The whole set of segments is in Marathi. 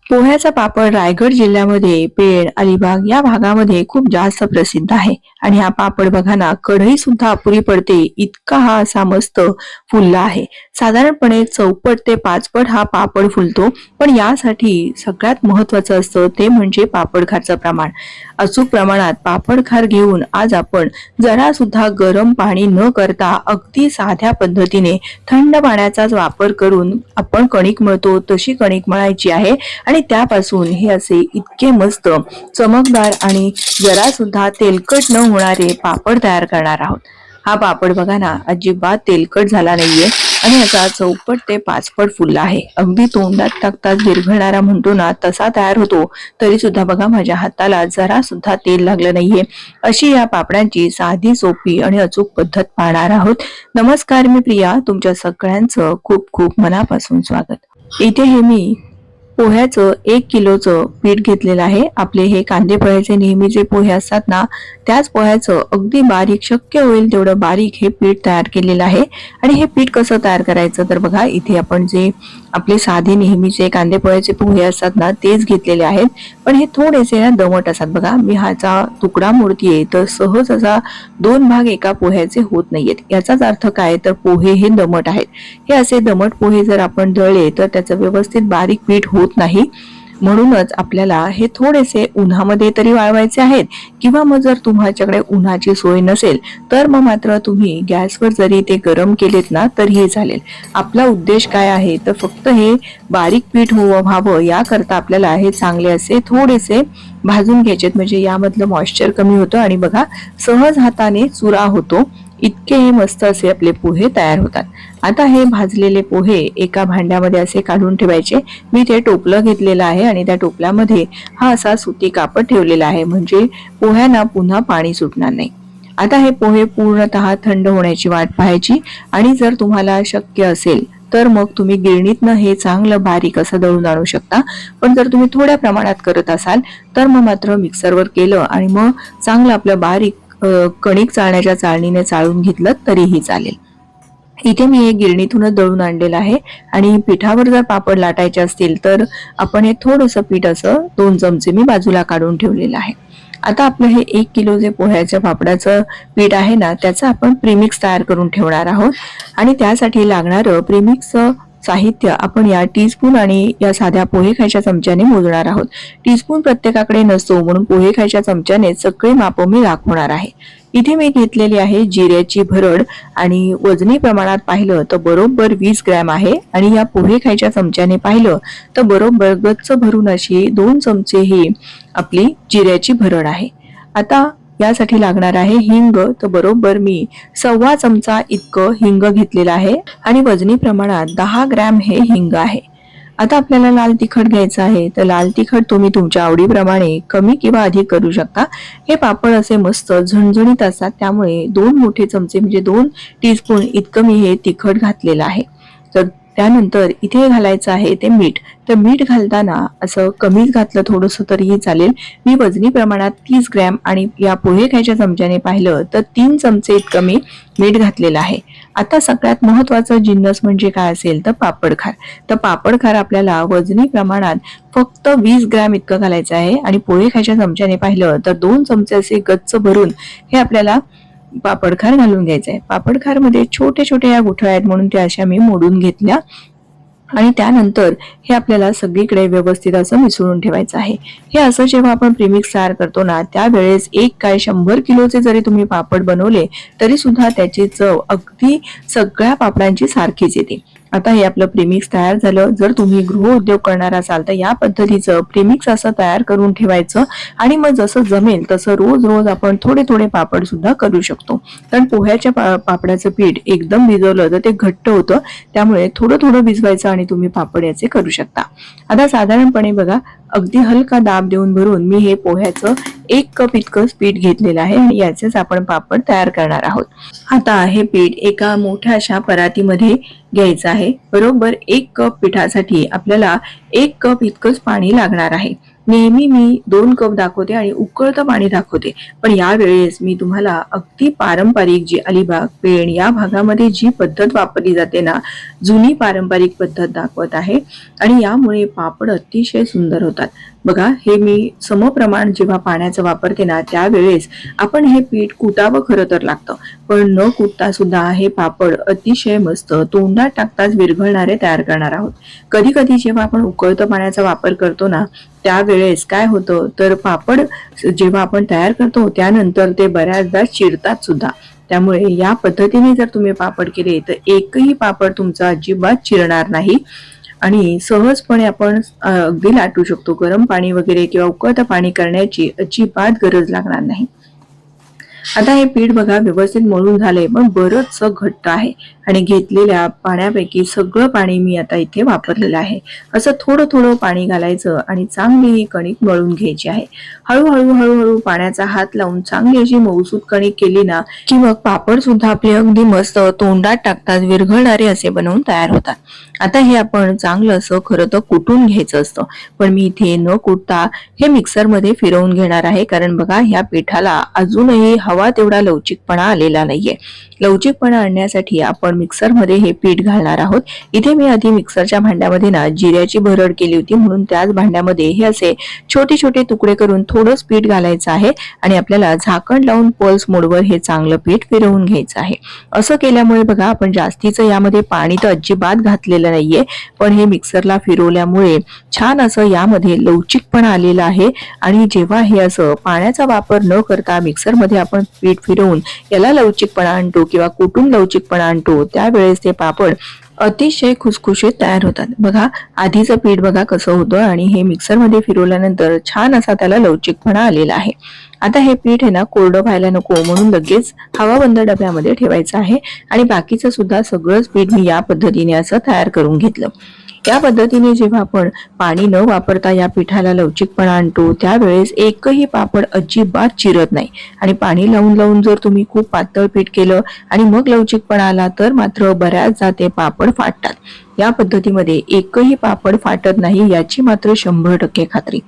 पोह्याचा पापड रायगड जिल्ह्यामध्ये पेण, अलिबाग या भागामध्ये खूप जास्त प्रसिद्ध आहे. आणि हा पापड बघा ना, कढई सुद्धा अपुरी पडते इतका हा असा मस्त फुलला आहे. साधारणपणे 4 ते 5 हा पापड फुलतो. पण यासाठी सगळ्यात महत्वाचं असतं ते म्हणजे पापड खारचं प्रमाण. अचूक प्रमाणात पापड खार घेऊन आज आपण जरा सुद्धा गरम पाणी न करता अगदी साध्या पद्धतीने थंड पाण्याचाच वापर करून आपण कणिक मळतो तशी कणिक मळायची आहे. आणि त्यापासून हे असे इतके मस्त चमकदार आणि जरा सुद्धा तेलकट न होणारे पापड तयार करणार आहोत. हा पापड बघा ना, अजिबात तेलकट झाला नाहीये आणि असा 4 ते 5 फुलला आहे. अगदी तोंडात टाकताच विरघळणारा म्हणतो ना, तसा तयार होतो. तरी सुद्धा बघा माझ्या हाताला जरा सुद्धा तेल लागलं नाहीये. अशी या पापडांची साधी सोपी आणि अचूक पद्धत पाहणार आहोत. नमस्कार, मी प्रिया. तुमच्या सगळ्यांचं खूप खूप मनापासून स्वागत. इथे हे मी पोह्याचं 1 किलोचं पीठ घेतलेलं आहे. आपले हे कांदे पोह्याचे नेहमीचे पोहे असतात ना, त्याच पोह्याचं अगदी बारीक शक्य होईल तेवढं बारीक हे पीठ तयार केलेलं आहे. आणि हे पीठ कसं तयार करायचं तर बघा, इथे आपण जे आपले साधे नेहमीचे कांदे पोह्याचे पोहे असतात ना, तेच घेतलेले आहेत. पण हे थोडेसे ना दमट असतात. बघा, मी ह्याचा तुकडा मोडतीये तर सहज असा 2 भाग एका पोह्याचे होत नाहीयेत. याचाच अर्थ काय तर पोहे हे दमट आहेत. हे असे दमट पोहे जर आपण दळले तर त्याचं व्यवस्थित बारीक पीठ होत नाही. म्हणूनच आपल्याला हे थोडेसे उन्हामध्ये तरी वाळवायचे आहेत, किंवा मग जर तुमच्याकडे उन्हाची सोय नसेल तर मग मात्र तुम्ही गॅसवर जरी ते गरम केलेत ना तरीही चालेल. आपला उद्देश काय आहे तर फक्त हे बारीक पीठ व्हावं याकरता आपल्याला हे चांगले असे थोडेसे भाजून घ्यायचेत, म्हणजे यामधलं मॉइश्चर कमी होतं आणि बघा सहज हाताने चुरा होतो. इतके हे मस्त असे आपले पोहे तयार होतात. आता हे भाजलेले पोहे एका भांड्यामध्ये असे काढून ठेवायचे. मी ते टोपलं घेतलेलं आहे आणि त्या टोपल्यामध्ये हा असा सुती कापड ठेवलेला आहे, म्हणजे पोह्यांना पुन्हा पाणी सुटणार नाही. आता हे पोहे पूर्णतः थंड होण्याची वाट पाहायची. आणि जर तुम्हाला शक्य असेल तर मग तुम्ही गिरणीतनं हे चांगलं बारीक असं दळून आणू शकता. पण जर तुम्ही थोड्या प्रमाणात करत असाल तर मग मात्र मिक्सरवर केलं आणि मग चांगलं आपलं बारीक कणिक चाळण्याच्या चाळणीने चाळून घेतलं तरीही चालेल. इथे मी हे गिरणीतूनच दळून आणलेलं आहे. आणि पिठावर जर पापड लाटायचे असतील तर आपण हे थोडंसं पीठ असं 2 चमचे मी बाजूला काढून ठेवलेलं आहे. आता आपलं हे 1 किलो जे पोह्याच्या पापडाचं पीठ आहे ना, त्याचं आपण प्रीमिक्स तयार करून ठेवणार आहोत. आणि त्यासाठी लागणारं प्रीमिक्सचं साहित्य आपण या टीस्पून आणि या साध्या पोहे खायच्या चमच्याने मोजणार आहोत. टीस्पून प्रत्येकाकडे नसतो, म्हणून पोहे खायच्या चमच्याने सगळे माप मी दाखवणार आहे. इथे मी घेतलेली आहे जिऱ्याची भरड आणि वजनी प्रमाणात पाहिलं तर बरोबर 20 ग्रॅम आहे. आणि या पोहे खायच्या चमच्याने पाहिलं तर बरोबर गच्च भरून अशी 2 चमचे ही आपली जिऱ्याची भरड आहे. आता यासाठी लागणार आहे हिंग, तर बरोबर मी 1.25 चमचा इतकं हिंग घेतलेलं आहे. आणि वजनी प्रमाणात 10 ग्रॅम हे हिंग आहे. आता आपल्याला लाल तिखट घ्यायचं आहे, तर लाल तिखट तुम्ही तुमच्या आवडीप्रमाणे कमी किंवा अधिक करू शकता. हे पापड असे मस्त झणझणीत असतात, त्यामुळे 2 मोठे चमचे म्हणजे 2 टीस्पून इतकं मी हे तिखट घातलेलं आहे. तर त्यानंतर इथे घालायचं आहे ते मीठ. तर मीठ घालताना असं कमीच घातलं थोडंसं तरीही चालेल. मी वजनी प्रमाणात 30 ग्रॅम आणि या पोहे खायच्या चमच्याने पाहिलं तर 3 चमचे इतकं मी मीठ घातलेलं आहे. आता सगळ्यात महत्वाचं जिन्नस म्हणजे काय असेल तर पापड खार. तर पापड खार आपल्याला वजनी प्रमाणात फक्त 20 ग्रॅम इतकं घालायचं आहे. आणि पोहे खायच्या चमच्याने पाहिलं तर 2 चमचे असे गच्च भरून हे आपल्याला पापडखार घालून घ्यायचं आहे. पापडखार मध्ये छोटे छोटे या गुठळ्या आहेत, म्हणून त्या अशा मी मोडून घेतल्या. आणि त्यानंतर हे आपल्याला सगळीकडे व्यवस्थित असं मिसळून ठेवायचं आहे. हे असं जेव्हा आपण प्रीमिक्स तयार करतो ना, त्यावेळेस 100 किलोचे जरी तुम्ही पापड बनवले तरी सुद्धा त्याची चव अगदी सगळ्या पापडांची सारखीच येते. आता हे आपलं प्रीमिक्स तयार झालं. जर तुम्ही गृह उद्योग करणार असाल तर या पद्धतीचं प्रीमिक्स असं तयार करून ठेवायचं. आणि मग जसं जमेल तसं रोज रोज आपण थोडे थोडे पापड सुद्धा करू शकतो. कारण पोह्याच्या पापडाचं पीठ एकदम भिजवलं तर ते घट्ट होतं, त्यामुळे थोडं थोडं भिजवायचं आणि तुम्ही पापड याचे करू शकता. आता साधारणपणे बघा, अगदी हलका दाब देऊन भरून मी हे पोह्याचं 1 कप इतकं पीठ घेतलेलं आहे आणि याचेच आपण पापड तयार करणार आहोत. आता हे पीठ एका मोठ्या अशा परातीमध्ये घ्यायचं आहे. बरोबर 1 कप पिठासाठी आपल्याला 1 कप इतकंच पाणी लागणार आहे. नेहमी मी 2 कप दाखवते आणि उकळतं पाणी दाखवते, पण यावेळेस मी तुम्हाला अगदी पारंपरिक जी अलिबाग, पेण या भागामध्ये जी पद्धत वापरली जाते ना, जुनी पारंपरिक पद्धत दाखवत आहे आणि यामुळे पापड अतिशय सुंदर होतात. बघा, हे मी समप्रमाण जेव्हा पाण्याचं वापरते ना, त्यावेळेस आपण हे पीठ कुटावं खरं तर लागतं, पण न कुटता सुद्धा हे पापड अतिशय मस्त तोंडात टाकताच विरघळणारे तयार करणार आहोत. कधी कधी जेव्हा आपण उकळतं पाण्याचा वापर करतो ना, त्यावेळेस काय होतं तर पापड जेव्हा आपण तयार करतो त्यानंतर ते बऱ्याचदा चिरतात सुद्धा. त्यामुळे या पद्धतीने जर तुम्ही पापड केले तर एकही पापड तुमचा अजिबात चिरणार नाही आणि सहजपणे आपण अगदी लाटू शकतो. गरम पाणी वगैरे किंवा उकळतं पाणी करण्याची अजिबात गरज लागणार नाही. आता हे पीठ बघा व्यवस्थित मळून झालंय, पण बरंचसं घट्ट आहे आणि घेतलेल्या पाण्यापैकी सगळं पाणी मी आता इथे वापरलेलं आहे. असं थोडं थोडं पाणी घालायचं आणि चांगली ही कणिक मळून घ्यायची आहे. हळूहळू हळूहळू पाण्याचा हात लावून चांगली अशी मऊसूत कणिक केली ना की मग पापड सुद्धा आपले अगदी मस्त तोंडात टाकतात विरघळणारे असे बनवून तयार होतात. आता हे आपण चांगलं असं खरं तर कुटून घ्यायचं असतं, पण मी इथे न कुटता हे मिक्सरमध्ये फिरवून घेणार आहे, कारण बघा ह्या पिठाला अजूनही हवा तेवढा लवचिकपणा आलेला नाहीये. लवचिकपणा आणण्यासाठी आपण मिक्सरमध्ये हे पीठ घालणार आहोत. इथे मी आधी मिक्सरच्या भांड्यामध्ये ना जिऱ्याची भरड केली होती, म्हणून त्याच भांड्यामध्ये हे असे छोटे छोटे तुकडे करून थोडंच पीठ घालायचं आहे आणि आपल्याला झाकण लावून पल्स मोडवर हे चांगलं पीठ फिरवून घ्यायचं आहे. असं केल्यामुळे बघा आपण जास्तीचं यामध्ये पाणी तर अजिबात घातलेलं नाहीये, पण हे मिक्सरला फिरवल्यामुळे छान असं यामध्ये लवचिकपणा आलेला आहे. आणि जेव्हा हे असं पाण्याचा वापर न करता मिक्सरमध्ये आपण पीठ फिरवून याला लवचिकपणा आणतो किंवा कुटून लवचिकपणा आणतो, त्यावेळेस ते पापड अतिशय खुसखुशीत तयार होतात. बघा आधीचं पीठ बघा कसं होतं आणि हे मिक्सरमध्ये फिरवल्यानंतर छान असा त्याला लवचिकपणा आलेला आहे. आता हे पीठ आहे ना कोरडं व्हायला नको, म्हणून लगेच हवाबंद डब्यामध्ये ठेवायचं आहे आणि बाकीचं सुद्धा सगळंच पीठ मी या पद्धतीने असं तयार करून घेतलं. या पद्धतीने जेव्हा आपण पाणी न वापरता या पिठाला लवचिकपणा आणतो, त्यावेळेस एकही पापड अजिबात चिरत नाही. आणि पाणी लावून लावून जर तुम्ही खूप पातळ पीठ केलं आणि मग लवचिकपणा आला तर मात्र बऱ्याचदा ते पापड फाटतात. या पद्धतीमध्ये एकही पापड फाटत नाही याची मात्र 100% खात्री.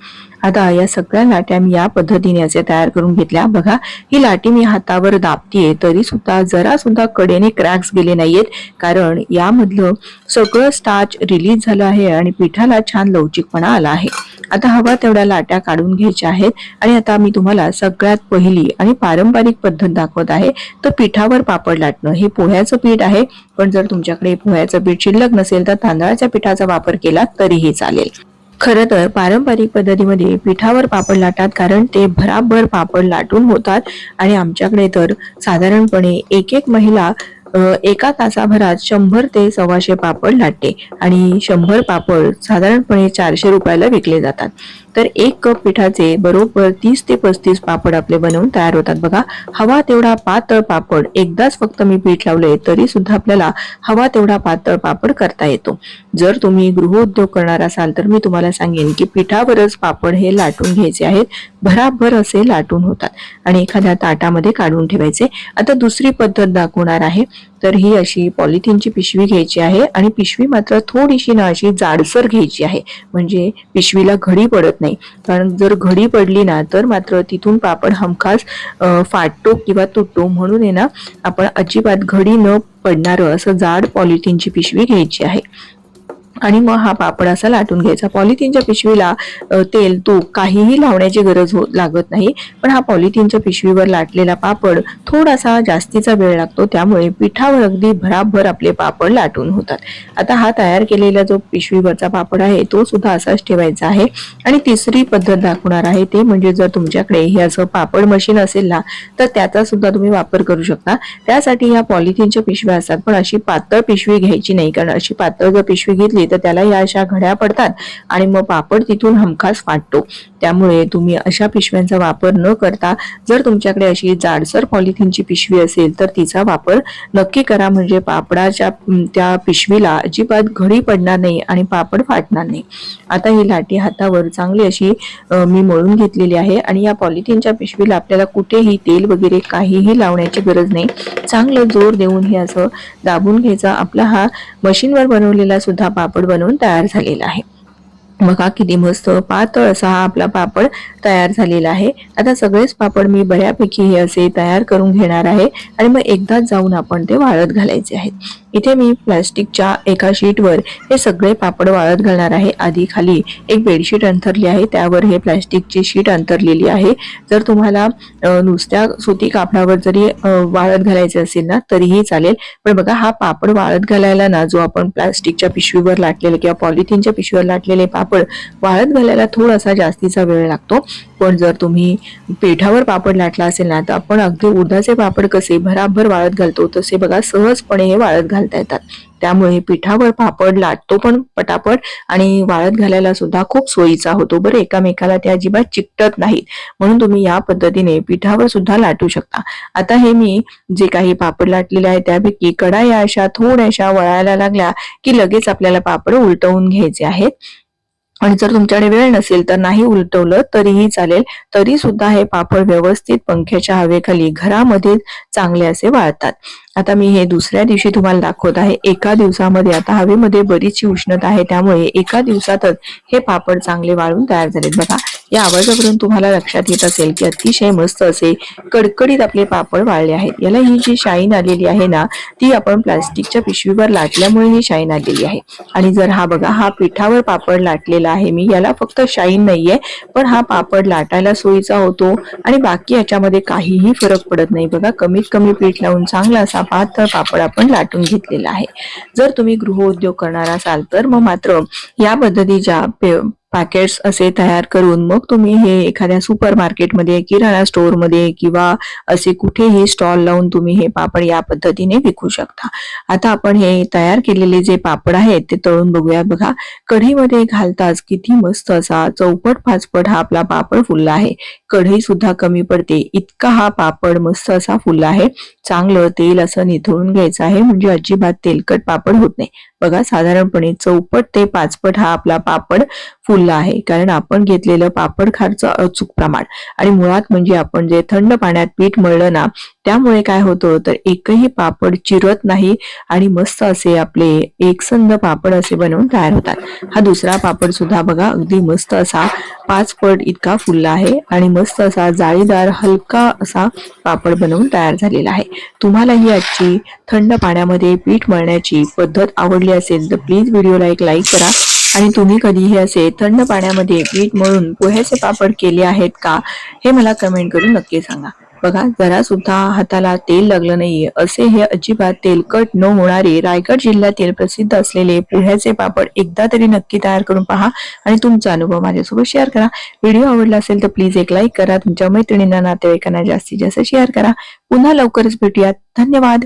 आता या सगळ्या लाट्या मी या पद्धतीने असे तयार करून घेतल्या. बघा ही लाटी मी हातावर दाबतीये तरी सुद्धा जरा सुद्धा कडेने क्रॅक्स गेले नाहीयेत, कारण यामधलं सगळं स्टार्च रिलीज झालं आहे आणि पिठाला छान लवचिकपणा आला आहे. आता हवा तेवढ्या लाट्या काढून घ्यायच्या आहेत आणि आता मी तुम्हाला सगळ्यात पहिली आणि पारंपरिक पद्धत दाखवत आहे. तर पिठावर पापड लाटणं. हे पोह्याचं पीठ आहे, पण जर तुमच्याकडे पोह्याचं पीठ शिल्लक नसेल तर तांदळाच्या पिठाचा वापर केला तरीही चालेल. खरं तर पारंपरिक पद्धतीमध्ये पिठावर पापड लाटतात, कारण ते भराभर पापड लाटून होतात आणि आमच्याकडे तर साधारणपणे एक एक महिला एका तासाभरात 100 ते 125 पापड लाटते आणि 100 पापड साधारणपणे 400 रुपयाला विकले जातात. तर 1 कप पिठाचे बरोबर 30 ते 35 पापड आपले बनवून तयार होतात. बघा हवा तेवढा पातळ पापड एकदाच फक्त मी पीठ लावले तरी सुद्धा आपल्याला हवा तेवढा पातळ पापड करता येतो. जर तुम्ही गृहोद्योग करणार असाल तर मी तुम्हाला सांगेन की पिठावरच पापड हे लाटून घ्यायचे आहेत. भराभर असे लाटून होतात आणि एखाद्या ताटामध्ये काढून ठेवायचे. आता दुसरी पद्धत दाखवणार आहे. तर ही अशी पॉलिथिनची पिशवी घ्यायची आहे आणि पिशवी मात्र थोडीशी ना अशी जाडसर घ्यायची आहे, म्हणजे पिशवीला घडी पडत नाही. कारण जर घडी पडली ना तर मात्र तिथून पापड हमखास फाटतो किंवा तुटतो. म्हणून आहे ना आपण अजिबात घडी न पडणारं असं जाड पॉलिथिनची पिशवी घ्यायची आहे आणि मग हा पापड असा लाटून घ्यायचा. पॉलिथिनच्या पिशवीला तेल तूप काहीही लावण्याची गरज लागत नाही, पण हा पॉलिथिनच्या पिशवीवर लाटलेला पापड थोडासा जास्तीचा वेळ लागतो, त्यामुळे पिठावर अगदी भराभर आपले पापड लाटून होतात. आता हा तयार केलेला जो पिशवीवरचा पापड आहे तो सुद्धा असाच ठेवायचा आहे. आणि तिसरी पद्धत दाखवणार आहे ते म्हणजे जर तुमच्याकडे हे असं पापड मशीन असेल ना तर त्याचा सुद्धा तुम्ही वापर करू शकता. त्यासाठी ह्या पॉलिथिनच्या पिशव्या असतात, पण अशी पातळ पिशवी घ्यायची नाही, कारण अशी पातळ जर पिशवी घेतली तर त्याला या अशा घड्या पडतात आणि मग पापड तिथून हमखास फाटतो. त्यामुळे तुम्ही अशा पिशव्यांचा वापर न करता जर तुमच्याकडे अशी जाडसर पॉलिथिनची पिशवी असेल तर तिचा वापर नक्की करा, म्हणजे पापडाच्या त्या पिशवीला अजिबात घडी पडणार नाही आणि पापड फाटणार नाही. आता ही लाटी हातावर चांगली अशी मी मळून घेतलेली आहे आणि या पॉलिथिनच्या पिशवीला आपल्याला कुठेही तेल वगैरे काहीही लावण्याची गरज नाही. चांगलं जोर देऊन हे असं दाबून घ्यायचं. आपला हा मशीनवर बनवलेला सुद्धा पापड बनवून तयार झालेला आहे. बघा किती मस्त पातळ असा हा आपला पापड तयार झालेला आहे. आता सगळेच पापड मी बऱ्यापैकी हे असे तयार करून घेणार आहे आणि मग एकदाच जाऊन आपण ते वाळत घालायचे आहेत. इथे मी प्लास्टिकच्या एका शीटवर हे सगळे पापड वाळत घालणार आहे. आधी खाली एक बेडशीट अंथरली आहे, त्यावर हे प्लास्टिकची शीट अंथरलेली आहे. जर तुम्हाला नुसत्या सुती कापडावर जरी वाळत घालायचे असेल ना तरीही चालेल. पण बघा हा पापड वाळत घालायला ना जो आपण प्लास्टिकच्या पिशवीवर लाटलेले किंवा पॉलिथिनच्या पिशवीवर लाटलेले पापड वाळत घालायला थोडासा जास्तीचा वेळ लागतो. पण जर तुम्ही पिठावर पापड लाटला असेल ना तर आपण अगदी उडदाचे पापड कसे भराभर वाळत घालतो तसे बघा सहजपणे हे वाळत घालता येतात. त्यामुळे पिठावर पापड लाटतो पण पटापट आणि वाळत घालायला सुद्धा खूप सोयीचा होतो. बरं एकामेकाला ते अजिबात चिकटत नाहीत, म्हणून तुम्ही या पद्धतीने पिठावर सुद्धा लाटू शकता. आता हे मी जे काही पापड लाटलेले आहे त्यापैकी कडा या अशा थोड्याशा वळायला लागल्या की लगेच आपल्याला पापड उलटवून घ्यायचे आहेत. आणि जर तुमच्याकडे वेळ नसेल तर नाही उलटवलं तरीही चालेल, तरी सुद्धा हे पापड व्यवस्थित पंख्याच्या हवेखाली घरामध्ये चांगले असे वाळतात. आता मी हे दुसऱ्या दिवशी तुम्हाला दाखवत आहे. एका दिवसामध्ये आता हवेमध्ये बरीचशी उष्णता आहे त्यामुळे एका दिवसातच हे पापड चांगले वाळून तयार झालेत. बघा या आवाजावरून तुम्हाला लक्षात येत असेल की अतिशय मस्त असे कडकडीत आपले पापड वाळले आहेत. याला ही जी शाईन आलेली आहे ना ती आपण प्लास्टिकच्या पिशवीवर लाटल्यामुळे ही शाईन आलेली आहे. आणि जर हा बघा हा पिठावर पापड लाटलेला आहे मी, याला फक्त शाईन नाहीये पण हा पापड लाटायला सोयीचा होतो आणि बाकी याच्यामध्ये काहीही फरक पडत नाही. बघा कमीत कमी पीठ लावून चांगला असा पातळ पापड आपण लाटून घेतलेला आहे. जर तुम्ही गृहउद्योग करणार असाल तर मग मात्र या पद्धतीच्या पॅकेट्स असे तयार करून मग तुम्ही हे एखाद्या सुपर मार्केटमध्ये, किराणा स्टोअरमध्ये किंवा असे कुठेही स्टॉल लावून तुम्ही हे पापड या पद्धतीने विकू शकता. आता आपण हे तयार केलेले जे पापड आहेत ते तळून बघूया. बघा कढईमध्ये घालताच किती मस्त असा चौपट पाचपट हा आपला पापड फुलला आहे. कढई सुद्धा कमी पडते इतका हा पापड मस्त असा फुलला आहे. चांगलं तेल असं निथळून घ्यायचं आहे म्हणजे अजिबात तेलकट पापड होत नाही. बघा साधारणपणे चौपट ते पाचपट हा आपला पापड फुलला आहे, कारण आपण घेतलेलं पापड खारचं अचूक प्रमाण. आणि मुळात म्हणजे आपण जे थंड पाण्यात पीठ मळलं ना त्यामुळे काय होतं तर एकही पापड चिरत नाही आणि मस्त असे आपले एकसंध पापड असे बनवून तयार होतात. हा दुसरा पापड सुद्धा बघा अगदी मस्त असा 5 पट इतका फुलला आहे आणि मस्त असा जाळीदार हलका असा पापड बनवून तयार झालेला आहे. तुम्हाला ही आजची थंड पाण्यामध्ये पीठ मळण्याची पद्धत आवडली असेल तर प्लीज व्हिडिओला एक लाईक करा. आणि तुम्ही कधी हे असे थंड पाण्यामध्ये पीठ मळून पोह्याचे पापड केले आहेत का हे मला कमेंट करून नक्की सांगा. बघा जरा सुद्धा हाताला तेल लागलं नाहीये असे हे अजिबात तेलकट न होणारे रायगड जिल्ह्यातील प्रसिद्ध असलेले पोह्याचे पापड एकदा तरी नक्की तयार करून पहा आणि तुमचा अनुभव माझ्यासोबत शेअर करा. व्हिडिओ आवडला असेल तर प्लीज एक लाईक करा. तुमच्या मैत्रिणींना, नातेवाईकांना जास्तीत जास्त शेअर करा. पुन्हा लवकरच भेटूयात. धन्यवाद.